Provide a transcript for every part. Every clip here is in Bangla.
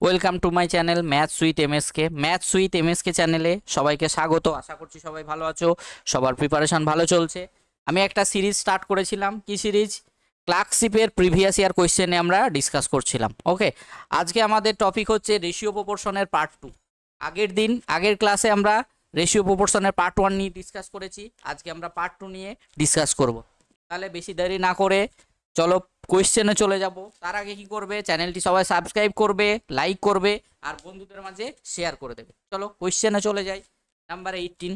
Welcome to my channel maths with MSK. Maths with MSK চ্যানেলে সবাইকে স্বাগত। আশা করছি সবাই ভালো আছো, সবার প্রিপারেশন ভালো চলছে। আমি একটা সিরিজ স্টার্ট করেছিলাম। কি সিরিজ? ক্লার্কশিপের প্রিভিয়াস ইয়ার কোয়েশ্চেনে আমরা ডিসকাস করছিলাম। ওকে, আজকে আমাদের টপিক হচ্ছে রেশিও প্রপোর্শনের পার্ট 2। আগের ক্লাসে আমরা রেশিও প্রপোর্শনের পার্ট 1 নিয়ে ডিসকাস করেছি। আজকে আমরা পার্ট 2 নিয়ে ডিসকাস করব। তাহলে বেশি দেরি না করে চলো কোয়েশ্চেনে চলে যাব। তার আগে কি করবে, চ্যানেলটি সবাই সাবস্ক্রাইব করবে, লাইক করবে আর বন্ধুদের মাঝে শেয়ার করে দেবে। চলো কোয়েশ্চেনে চলে যাই। নাম্বার 18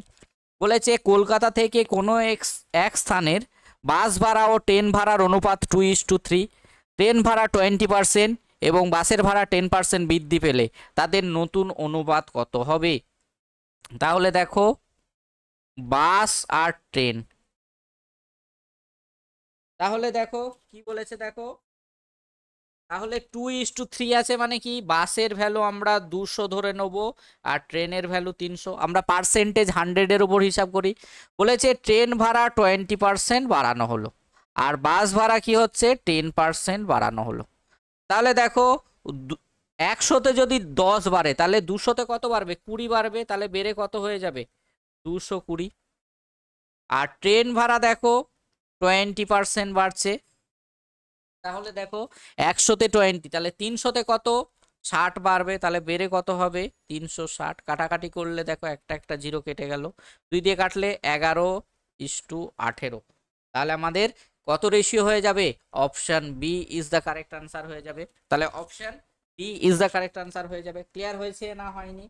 বলেছে কলকাতা থেকে কোনো এক স্থানের বাস ভাড়া ও ট্রেন ভাড়ার অনুপাত 2:3। ট্রেন ভাড়া 20% এবং বাসের ভাড়া 10% বৃদ্ধি পেলে তাদের নতুন অনুপাত কত হবে? তাহলে দেখো, বাস আর ট্রেন, তাহলে দেখো কি বলেছে, দেখো তাহলে 2:3 আছে, মানে কি বাসের ভ্যালু আমরা 200 ধরে নেব আর ট্রেনের ভ্যালু 300। আমরা পার্সেন্টেজ 100-এর উপর হিসাব করি। বলেছে ট্রেন ভাড়া 20% বাড়ানো হলো আর বাস ভাড়া কি হচ্ছে 10% বাড়ানো হলো। তাহলে দেখো, 100তে যদি 10 বাড়ে তাহলে 200তে কত বাড়বে? 20 বাড়বে। তাহলে বেড়ে কত হয়ে যাবে? 220। আর ট্রেন ভাড়া দেখো 20% বাড়ছে। তাহলে দেখো 100তে 20, তাহলে 300তে কত? 60 বাড়বে। তাহলে বেড়ে কত হবে? 360। কাটাকাটি করলে দেখো একটা একটা জিরো কেটে গেল, 2 দিয়ে কাটলে 11:18। তাহলে আমাদের কত রেশিও হয়ে যাবে? Option B is the correct answer হয়ে যাবে। তাহলে option B is the correct answer হয়ে যাবে। ক্লিয়ার হয়েছে না হয়নি?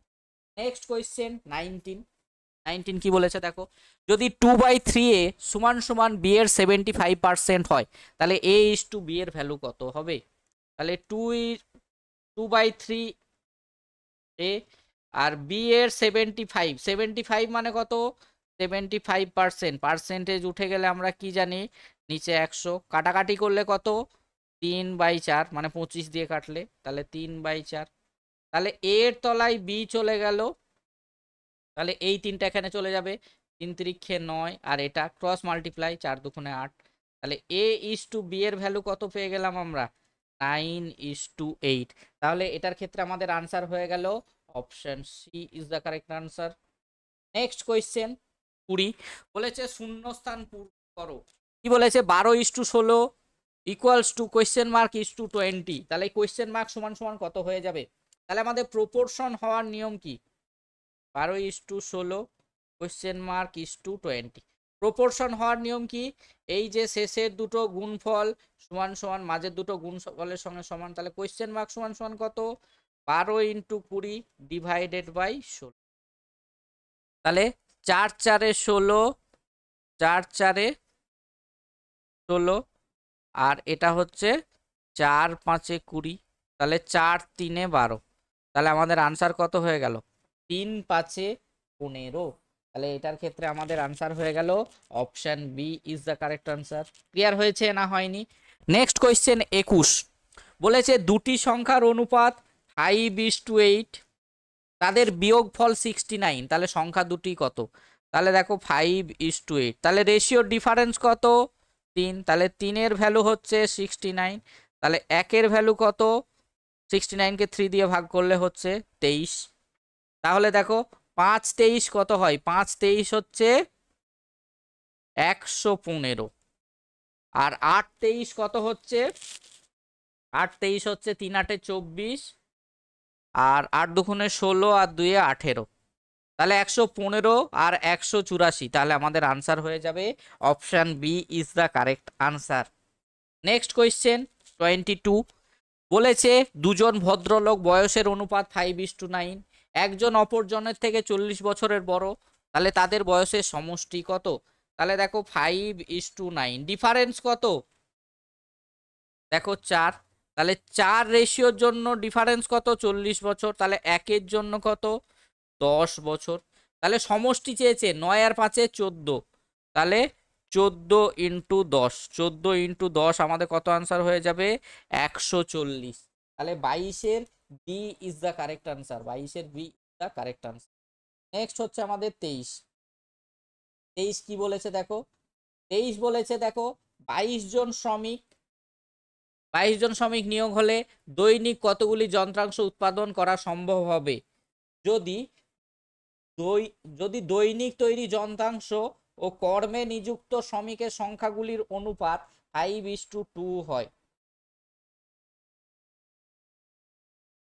নেক্সট কোয়েশ্চেন 19 কি বলেছে দেখো, যদি 2/3 এ সমান সমান বি এর 75% হয় তাহলে এ ইস টু বি এর ভ্যালু কত হবে? তাহলে 2/3 এ আর বি এর 75 মানে কত? 75%। পার্সেন্টেজ উঠে গেলে আমরা কি জানি? নিচে 100। কাটাকাটি করলে কত? 3/4, মানে 25 দিয়ে কাটলে তাহলে 3/4। তাহলে এর তলায় বি চলে গেল, তাহলে এই তিনটা এখানে চলে যাবে। 3 × 9 আর এটা ক্রস মাল্টিপ্লাই, 4×2 = 8। তাহলে এ ইস টু বি এর ভ্যালু কত পেয়ে গেলাম আমরা? 9:8। তাহলে এটার ক্ষেত্রে আমাদের আনসার হয়ে গেল option C is the correct answer. Next question 20 বলেছে শূন্যস্থান পূরণ করো। কি বলেছে? 12:16 equals to question mark is to 20। তাহলে কোয়েশ্চেন মার্ক সমান সমান কত হয়ে যাবে? তাহলে আমাদের প্রপোর্শন হওয়ার নিয়ম কি? 12:16 question mark is to 20। Proportion হওয়ার নিয়ম কি? এই যে শেষের দুটো গুণফল সমান সমান মাঝের দুটো গুণফলের সঙ্গে সমান। তাহলে কোয়েশ্চেন মার্ক সমান সমান কত? 12 × 20 ডিভাইডেড বাই 16। তাহলে 4×4 = 16, 4×4 = 16 আর এটা হচ্ছে 4×5 = 20। তাহলে 4×3 = 12। তাহলে আমাদের আনসার কত হয়ে গেল? 3×5 = 15। তাহলে এটার ক্ষেত্রে আমাদের আনসার হয়ে গেল option B is the correct answer. Clear হয়েছে না হয়নি? নেক্সট কোয়েশ্চেন 21 বলেছে দুটি সংখ্যার অনুপাত 5:8, তাদের বিয়োগফল 69। তাহলে সংখ্যা দুটি কত? তাহলে দেখো 5:8, তাহলে রেশিওর ডিফারেন্স কত? 3। তাহলে 3-এর ভ্যালু হচ্ছে 69। তাহলে 1-এর ভ্যালু কত? 69কে 3 দিয়ে ভাগ করলে হচ্ছে 23। তাহলে দেখো 5×23 কত হয়? 5×23 হচ্ছে 115। আর 8×23 কত হচ্ছে? 8×23 হচ্ছে 3×8 = 24 আর 8×2 = 16 আর 2 = 18। তাহলে 115 আর 184। তাহলে আমাদের আনসার হয়ে যাবে option B is the correct answer. Next question 22 বলেছে দুজন ভদ্রলোক বয়সের অনুপাত 5:9, একজন অপরজনের থেকে 40 বছরের বড়। তাহলে তাদের বয়সের সমষ্টি কত? তাহলে দেখো 5:9, ডিফারেন্স কত? দেখো 4। তাহলে 4 রেশিওর জন্য ডিফারেন্স কত? 40 বছর। তাহলে 1-এর জন্য কত? 10 বছর। তাহলে সমষ্টি চেয়েছে 9 আর 5-এ 14। তাহলে 14 × 10, 14 × 10 আমাদের কত আনসার হয়ে যাবে? 140। তাহলে 22-এর B is the correct answer. 22-এর B is the correct answer. Next হচ্ছে আমাদের 23। 23 কি বলেছে দেখো, 23 বলেছে দেখো 22 জন শ্রমিক 22 জন শ্রমিক নিয়োগ হলে দৈনিক কতগুলি যন্ত্রাংশ উৎপাদন করা সম্ভব হবে? যদি যদি দৈনিক তৈরি যন্ত্রাংশ ও কর্মে নিযুক্ত শ্রমিকের সংখ্যাগুলির অনুপাত 5:2 হয়।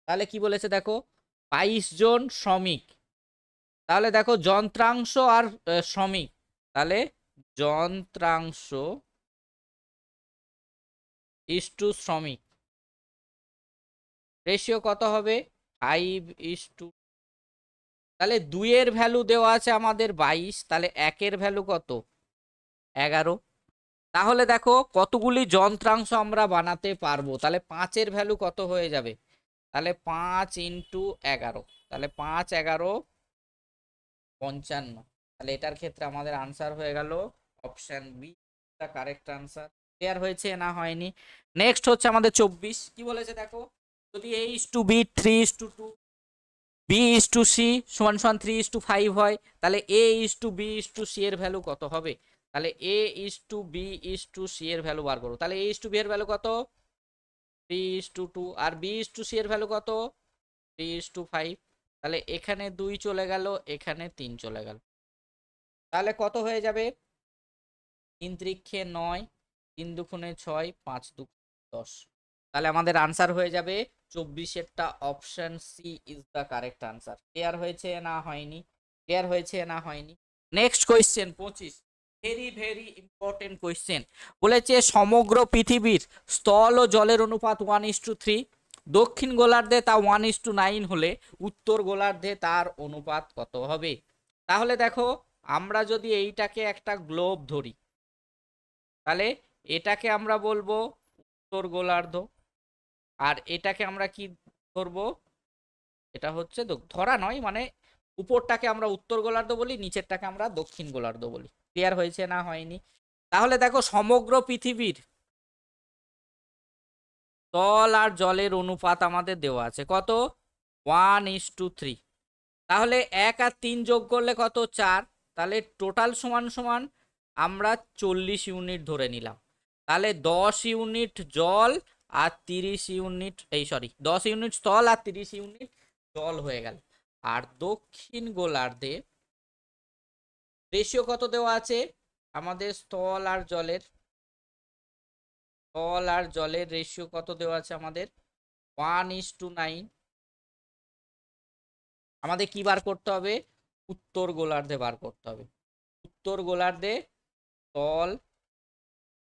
তাহলে কি বলেছে দেখো, 22 জন শ্রমিক, তাহলে দেখো যন্ত্রাংশ আর শ্রমিক, তাহলে যন্ত্রাংশ ইস্টু শ্রমিক রেশিও কত হবে? 5:2। তাহলে 2 এর ভ্যালু দেওয়া আছে আমাদের 22, তাহলে 1 এর ভ্যালু কত? 11। তাহলে দেখো কতগুলি যন্ত্রাংশ আমরা বানাতে পারবো, তাহলে 5 এর ভ্যালু কত হয়ে যাবে? তাহলে 5 × 11, তাহলে 5 11 55। তাহলে এটার ক্ষেত্রে আমাদের আনসার হয়ে গেল option B the correct answer. Clear হয়েছে না হয়নি? নেক্সট হচ্ছে আমাদের 24। কি বলেছে দেখো, যদি A:B 3:2 B:C = 3:5 হয়, তাহলে A:B:C এর ভ্যালু কত হবে? তাহলে A:B:C এর ভ্যালু বার করো। তাহলে A:B এর ভ্যালু কত? 3:2। আর B:C এর ভ্যালু কত? 3:5। তাহলে এখানে 2 চলে গেল, এখানে 3 চলে গেল, তাহলে কত হয়ে যাবে? 3 × 9, 3 × 6, 5 × 10। তাহলে আমাদের আনসার হয়ে যাবে 24-এরটা option C is the correct answer. Clear হয়েছে না হয়নি? ক্লিয়ার হয়েছে না হয়নি? Next question 25, very very important question. বলেছে সমগ্র পৃথিবীর স্থল ও জলের অনুপাত 1:3, দক্ষিণ গোলার্ধে তা 1:9 হলে উত্তর গোলার্ধে তার অনুপাত কত হবে? তাহলে দেখো আমরা যদি এইটাকে একটা গ্লোব ধরি, তাহলে এটাকে আমরা বলবো উত্তর গোলার্ধ, আর এটাকে আমরা কি ধরবো? এটা হচ্ছে ধরা নয়, মানে উপরটাকে আমরা উত্তর গোলার্ধ বলি, নিচেরটাকে আমরা দক্ষিণ গোলার্ধ বলি। ক্লিয়ার হয়েছে না হয়নি? তাহলে দেখো সমগ্র পৃথিবীর স্থল আর জলের অনুপাত আমাদের দেওয়া আছে কত? 1:3। তাহলে 1 আর 3 যোগ করলে কত? 4। তাহলে টোটাল সমান সমান আমরা 40 ইউনিট ধরে নিলাম। তাহলে 10 ইউনিট জল আর 30 ইউনিট 10 ইউনিট স্থল আর 30 ইউনিট জল হয়ে গেল। আর দক্ষিণ গোলার্ধে রেশিও কত দেওয়া আছে আমাদের? স্থল আর জলের রেশিও কত দেওয়া আছে আমাদের? 1:9। আমাদের কি বার করতে হবে? উত্তর গোলার্ধে বার করতে হবে। উত্তর গোলার্ধে স্থল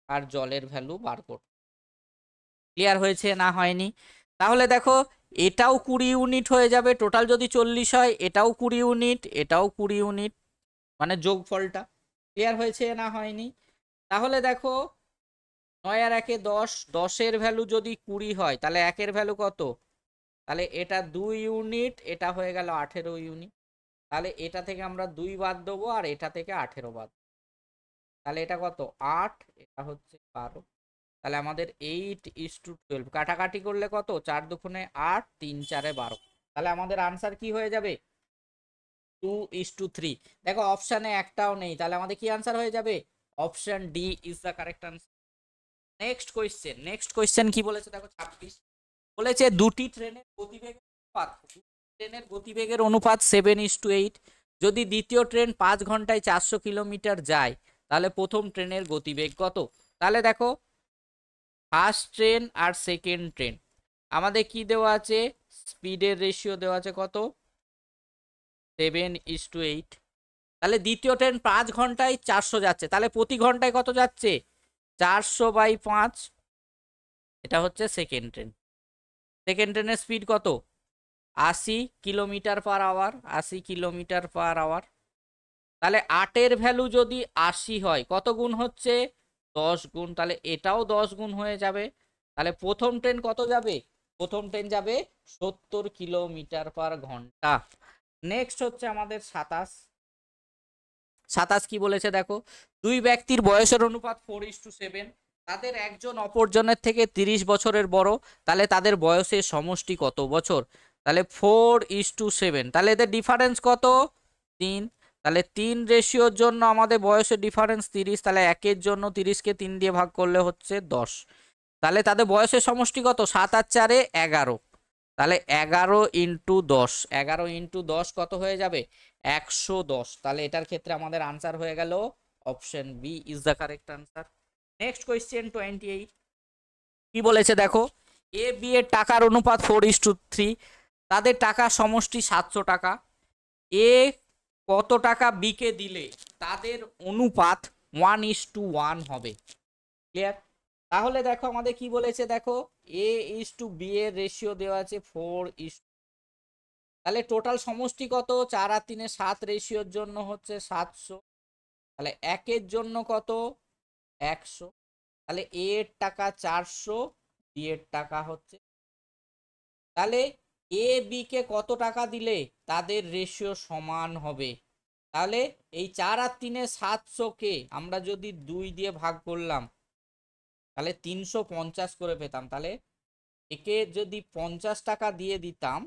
আর জলের ভ্যালু বার করতে। ক্লিয়ার হয়েছে না হয়নি? তাহলে দেখো এটাও 20 ইউনিট হয়ে যাবে, টোটাল যদি 40 হয়, এটাও 20 ইউনিট, এটাও 20 ইউনিট, মানে যোগফলটা। ক্লিয়ার হয়েছে না হয়নি? তাহলে দেখো 9 আর 1 10, 10-এর ভ্যালু যদি 20 হয়, তাহলে 1-এর ভ্যালু কত? তাহলে এটা 2 ইউনিট, এটা হয়ে গেল 18 ইউনিট। তাহলে এটা থেকে আমরা 2 বাদ দেবো, আর এটা থেকে 18 বাদ। তাহলে এটা কত? 8, এটা হচ্ছে 12। তাহলে আমাদের 8:12 কাটাকাটি করলে কত? 4 দুগুণে 8, 3 4-এ 12। তাহলে আমাদের আনসার কি হয়ে যাবে? 2:3। দেখো অপশানে একটাও নেই, তাহলে আমাদের কি আনসার হয়ে যাবে? Option D is the correct answer. Next question কি বলেছে দেখো 26। বলেছে দুটি ট্রেনের গতিবেগের অনুপাত 7:8। যদি দ্বিতীয় ট্রেন 5 ঘন্টায় 400 কিলোমিটার যায়, তাহলে প্রথম ট্রেনের গতিবেগ কত? তাহলে দেখো ফার্স্ট ট্রেন আর সেকেন্ড ট্রেন আমাদের কি দেওয়া আছে? স্পিডের রেশিও দেওয়া আছে কত? 7:8। তাহলে দ্বিতীয় ট্রেন 5 ঘন্টায় 400 যাচ্ছে, তাহলে প্রতি ঘন্টায় কত যাচ্ছে? 400/5। এটা হচ্ছে সেকেন্ড ট্রেন। সেকেন্ড ট্রেনের স্পিড কত? 80 কিলোমিটার/আওয়ার। 80 কিলোমিটার/আওয়ার। তাহলে 8-এর ভ্যালু যদি 80 হয়, কত গুণ হচ্ছে? 10 গুণ। তাহলে এটাও 10 গুণ হয়ে যাবে। তাহলে প্রথম ট্রেন কত যাবে? প্রথম ট্রেন যাবে 70 কিলোমিটার/ঘন্টা। নেক্সট হচ্ছে আমাদের 27 কি বলেছে দেখো, দুই ব্যক্তির বয়সের অনুপাত 4:7, তাদের একজন অপরজনের থেকে 30 বছরের বড়, তাহলে তাদের বয়সের সমষ্টি কত বছর? তাহলে 4:7, তাহলে এদের ডিফারেন্স কত? 3। তাহলে 3 রেশিওর জন্য আমাদের বয়সের ডিফারেন্স 30, তাহলে 1-এর জন্য 30-কে 3 দিয়ে ভাগ করলে হচ্ছে 10। তাহলে তাদের বয়সের সমষ্টি কত? 7 আর 4 11। তাহলে 11 ইন্টু 10, 11 ইন্টু 10 কত হয়ে যাবে? 110। তাহলে এটার ক্ষেত্রে আমাদের আনসার হয়ে গেল option B is the correct answer. Next question 28 কি বলেছে দেখো, এ বি এর টাকার অনুপাত 4:3, তাদের টাকার সমষ্টি 700 টাকা। এ কত টাকা বি কে দিলে তাদের অনুপাত 1:1 হবে। ক্লিয়ার? তাহলে দেখো আমাদের কি বলেছে, দেখো এ ইস টু বি এর রেশিও দেওয়া আছে 4:, তাহলে টোটাল সমষ্টি কত? 4 আর 3 7 রেশিওর জন্য হচ্ছে 700। তাহলে একের জন্য কত? 100। তাহলে এ এর টাকা 400, বি এর টাকা হচ্ছে, তাহলে এ বি কে কত টাকা দিলে তাদের রেশিও সমান হবে? তাহলে এই 4 আর 3 700 কে আমরা যদি 2 দিয়ে ভাগ করলাম তাহলে 350 করে পেতাম। তাহলে একে যদি 50 টাকা দিয়ে দিতাম,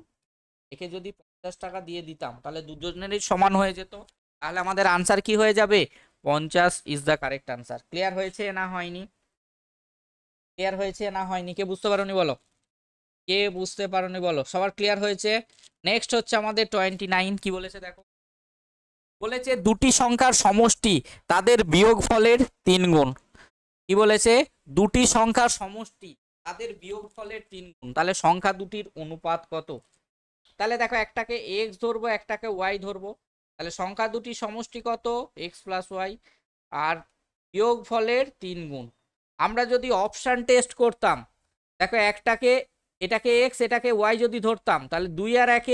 একে যদি 50 টাকা দিয়ে দিতাম তাহলে দুজনেরই সমান হয়ে যেত। তাহলে আমাদের আনসার কি হয়ে যাবে? 50 is the correct answer. Clear হয়েছে না হয়নি? ক্লিয়ার হয়েছে না হয়নি? কে বুঝতে পারোনি বলো, কে বুঝতে পারোনি বলো? সবার ক্লিয়ার হয়েছে? নেক্সট হচ্ছে আমাদের 29 কি বলেছে দেখো, বলেছে দুটি সংখ্যার সমষ্টি তাদের বিয়োগফলের 3 গুণ। কি বলেছে? দুটি সংখ্যার সমষ্টি তাদের বিয়োগফলের 3 গুণ। তাহলে সংখ্যা দুটির অনুপাত কত? তাহলে দেখো একটাকে এক্স ধরবো, একটাকে ওয়াই ধরবো। তাহলে সংখ্যা দুটি সমষ্টি কত? X plus y. আর বিয়োগফলের 3 গুণ। আমরা যদি অপশান টেস্ট করতাম, দেখো একটাকে, এটাকে এক্স এটাকে ওয়াই যদি ধরতাম তাহলে 2 আর 1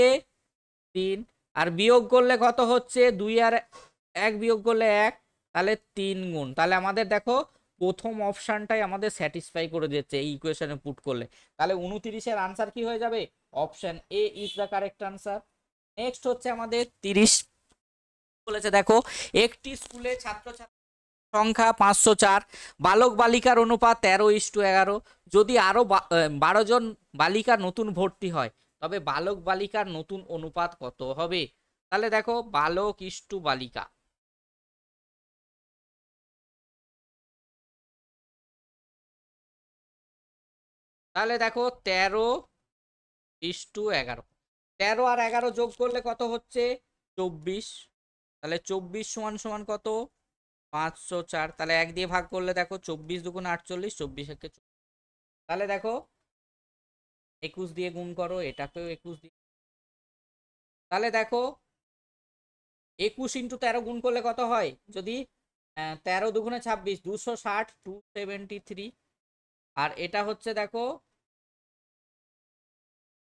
3, আর বিয়োগ করলে কত হচ্ছে? 2 আর 1 বিয়োগ করলে 1, তাহলে 3 গুণ। তাহলে আমাদের দেখো প্রথম অপশানটাই আমাদের স্যাটিসফাই করে দিচ্ছে এই ইকুয়েশনে পুট করলে। তাহলে 29 এর আনসার কি হয়ে যাবে? Option A is the correct answer. Next হচ্ছে আমাদের 30 বলেছে দেখো, একটি স্কুলে ছাত্রছাত্রী সংখ্যা 504, বালক বালিকার অনুপাত 13:11। যদি আরো 12 জন বালিকা নতুন ভর্তি হয় তবে বালক বালিকার নতুন অনুপাত কত হবে? তাহলে দেখো বালক ইস্টু বালিকা, তাহলে দেখো 13:11, 13 আর 11 যোগ করলে কত হচ্ছে? 24। তাহলে 24 সমান সমান কত? 504। তাহলে 1 দিয়ে ভাগ করলে দেখো 24 দুগুণ 48, 24 একে, তাহলে দেখো 21 দিয়ে গুণ করো, এটাকেও 21 দিয়ে, তাহলে দেখো 21 ইন্টু 13 গুণ করলে কত হয়? যদি 13 দুগুণে 26, 260, 273। আর এটা হচ্ছে দেখো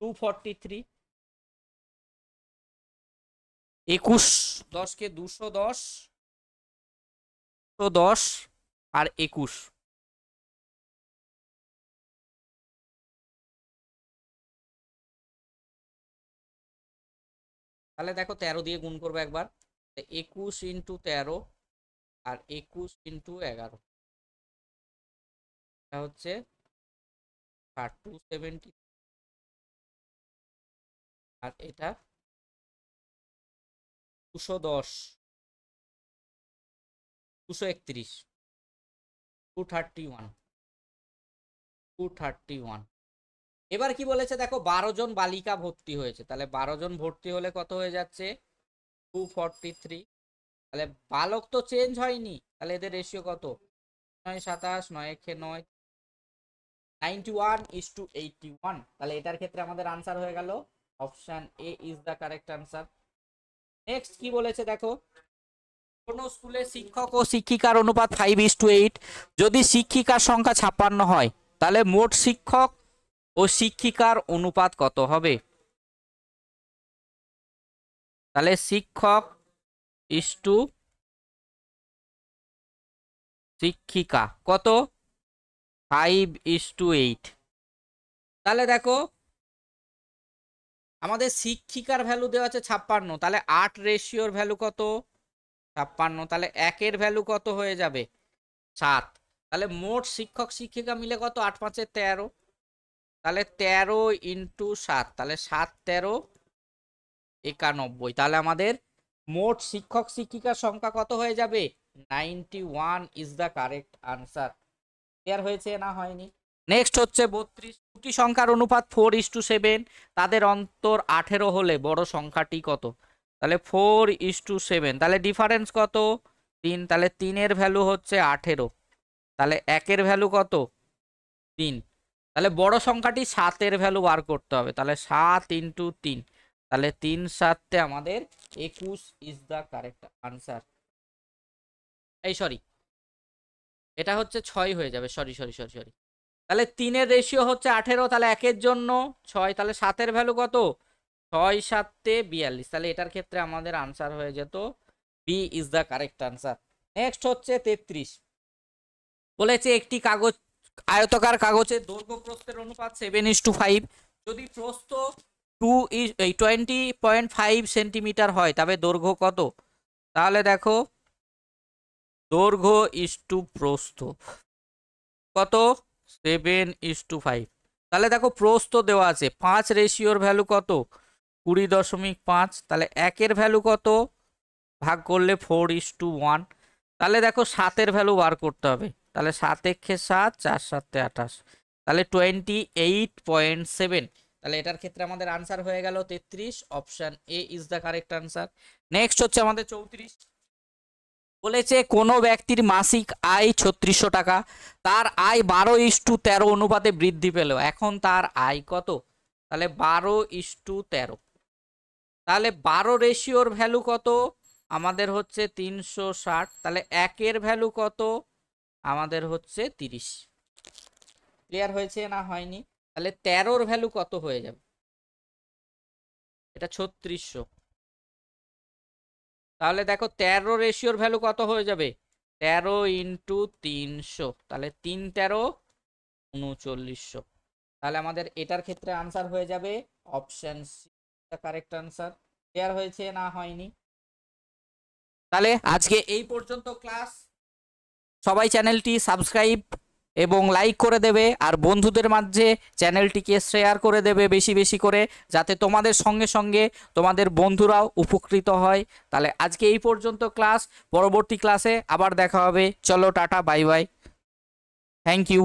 243। 21 10কে 210, 210 আর 21, তাহলে দেখো 13 দিয়ে গুণ করবো একবার, 21 ইন্টু 13 আর 21 ইন্টু 11, এটা হচ্ছে 270, আর এটা 210, 231, 231, 231। এবার কি বলেছে দেখো, 12 জন বালিকা ভর্তি হয়েছে। তাহলে 12 জন ভর্তি হলে কত হয়ে যাচ্ছে? 243। তাহলে বালক তো চেঞ্জ হয়নি, তাহলে এদের রেশিও কত? 9 27, 9 একে 9, 91:81। তাহলে এটার ক্ষেত্রে আমাদের আনসার হয়ে গেল option A is the correct answer. Next কি বলেছে দেখো, কোন স্কুলে শিক্ষক ও শিক্ষিকার অনুপাত 5:8। যদি শিক্ষিকার সংখ্যা 56 হয় তাহলে মোট শিক্ষক ও শিক্ষিকার অনুপাত কত হবে? তাহলে শিক্ষক ইস্টু শিক্ষিকা কত? 5:8। তাহলে দেখো আমাদের শিক্ষিকার ভ্যালু দেওয়া আছে 56, তাহলে 8 রেশিওর ভ্যালু কত? 56। তাহলে 1 এর ভ্যালু কত হয়ে যাবে? 7। তাহলে মোট শিক্ষক শিক্ষিকা মিলে কত? 8 5 13। তাহলে 13 ইন্টু 7, তাহলে 7 13 91। তাহলে আমাদের মোট শিক্ষক শিক্ষিকার সংখ্যা কত হয়ে যাবে? 91 is the correct answer. Clear হয়েছে না হয়নি? নেক্সট হচ্ছে 32, দুটি সংখ্যার অনুপাত 4:7, তাদের অন্তর 18 হলে বড় সংখ্যাটি কত? তাহলে 4:7, তাহলে ডিফারেন্স কত? 3, তাহলে 3-এর ভ্যালু হচ্ছে 18, তাহলে 1-এর ভ্যালু কত? 3, তাহলে বড় সংখ্যাটি 7-এর ভ্যালু বার করতে হবে, তাহলে 7 × 3, তাহলে 3 7 আমাদের 21 ইজ দ্য কারেক্ট আনসার। এই সরি, এটা হচ্ছে 6 হয়ে যাবে, সরি সরি সরি সরি। তাহলে 3-এর রেশিও হচ্ছে 18, তাহলে 1-এর জন্য 6, তাহলে 7-এর ভ্যালু কত? 6 7 42, তাহলে এটার ক্ষেত্রে আমাদের আনসার হয়ে যেত B is the correct answer. Next হচ্ছে 33, বলেছে একটি কাগজ আয়তকার কাগজের দৈর্ঘ্য প্রস্থের অনুপাত 7:5, যদি প্রস্থ 20.5 সেন্টিমিটার হয় তবে দৈর্ঘ্য কত? তাহলে দেখো দৈর্ঘ্য ইস টু প্রস্থ কত? 7:5, তাহলে দেখো প্রস্থ দেওয়া আছে 5, রেশিওর ভ্যালু কত? 20.5, তাহলে 1-এর ভ্যালু কত? ভাগ করলে 4:1, তাহলে দেখো 7-এর ভ্যালু বার করতে হবে, তাহলে 7 একে 7, 4 7 28, তাহলে 28.7, তাহলে এটার ক্ষেত্রে আমাদের আনসার হয়ে গেল 33, option A is the correct answer. Next হচ্ছে আমাদের 34, বলেছে কোনো ব্যক্তির মাসিক আয় 3600 টাকা, তার আয় 12:13 অনুপাতে বৃদ্ধি পেল, এখন তার আয় কত? তাহলে 12:13, তাহলে 12 রেশিওর ভ্যালু কত? আমাদের হচ্ছে 360, তাহলে 1-এর ভ্যালু কত? আমাদের হচ্ছে 30। ক্লিয়ার হয়েছে না হয়নি? তাহলে 13-র ভ্যালু কত হয়ে যাবে? এটা 3600, তাহলে দেখো 13 রেশিওর ভ্যালু কত হয়ে যাবে? 13 × 300, তাহলে 3 13 3900, তাহলে আমাদের এটার ক্ষেত্রে আনসার হয়ে যাবে option C the correct answer. Clear হয়েছে না হয়নি? তাহলে আজকে এই পর্যন্ত ক্লাস। সবাই চ্যানেলটি সাবস্ক্রাইব এবং লাইক করে দেবে, আর বন্ধুদের মাঝে চ্যানেলটিকে শেয়ার করে দেবে বেশি বেশি করে, যাতে তোমাদের সঙ্গে সঙ্গে তোমাদের বন্ধুরাও উপকৃত হয়। তাহলে আজকে এই পর্যন্ত ক্লাস, পরবর্তী ক্লাসে আবার দেখা হবে। চলো টাটা, বাই বাই, থ্যাংক ইউ।